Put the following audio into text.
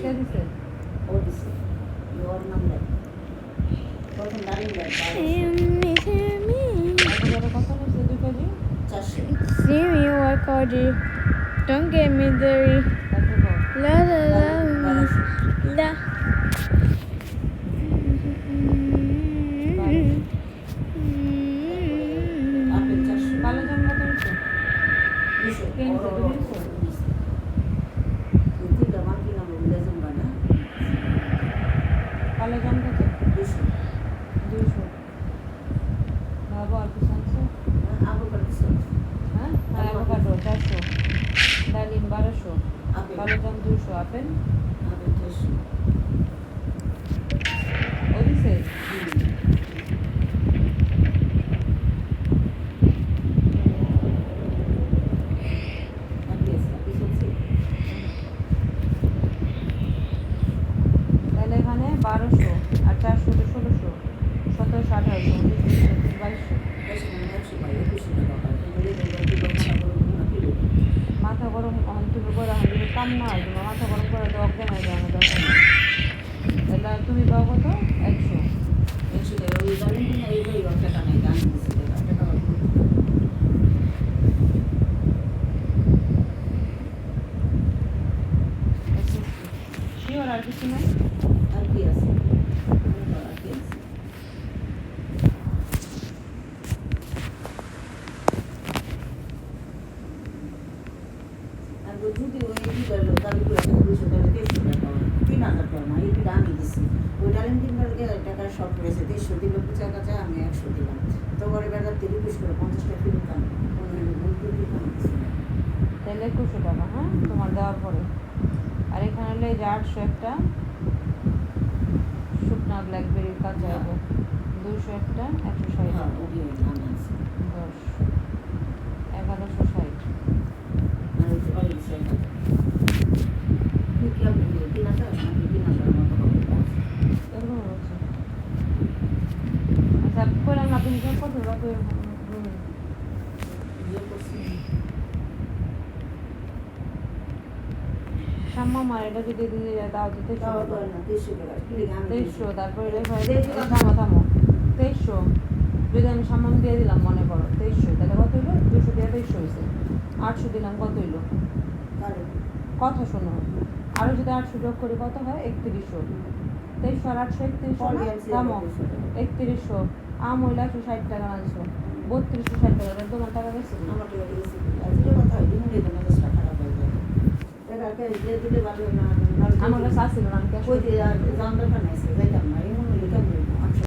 কে দিছে? ও দিছে ওর নাম দেয় প্রথম দাঁড়িয়ে দেয় একেবারে কত নিছে 2 KG? 400 See me work harder. Don't get me dirty. তারপর বল। La la la la. Apple 400 কালো জাম কত নিছে? 200 কে নিছে? তুমি নিছো? তিনটা বাকি নাম লেজম বানা কালো জাম কত? 200 200 বাবা আর কিছু আনছো? আবু করতেছে হ্যাঁ অ্যাভোকাডো 400 ডালিম 1200 আপেল কালো জাম 200 আপেল আপেল 300 ও দিছে? তাহলে এখানে 1200 আর 400 তো 1600 1700 1800 মাথা গরম তুমি করে কাম না হয় তোমার মাথা গরম করে তো অজ্ঞান হয়ে যাবে দরকার নেই তাহলে তুমি পাও কত 100 শিওর আর কিছু নাই যদি ওই দাবি করে 200 টাকা 300 টাকা 3000 টাকা না এই আমি দিছি ওই ডালিম 3000 টাকা সব করেছে 300 দিল পূজা কাছে আমি 100 দিলাম তো পরে বেলা 30 করে 50 টাকা ফেরত আনি তাহলে 200 টাকা হ্যাঁ তোমার দেওয়ার পরে আর এখানে হলে যে 800 একটা শুকনা ব্ল্যাকবেরির কাঁচা হবে 200 একটা 160 হ্যাঁ ওই নাম আছে 10 1160 আর ওই সেটা কি আপনি 3000 মতো হবে এরকম হচ্ছে আচ্ছা করে না তুমি কত রাখো শ্যামা মার এটা যদি দিয়ে যায় তাও তো 2300 তারপরে থামো থামো 2300 যদি আমি সামান দিয়ে দিলাম মনে করো 2300 তাহলে কত হইলো 200 দিয়ে 2300 হয়েছে 800 দিলাম কত হইলো কথা শোনো আরো যদি 800 যোগ করি কত হয় 3100 2300 আর 800 3100 থামো 3100 আম হইলো 160 টাকা আনছো 3260 টাকা তাহলে তোমার টাকা গেছে আমার কাছে আসছিল না আমি cash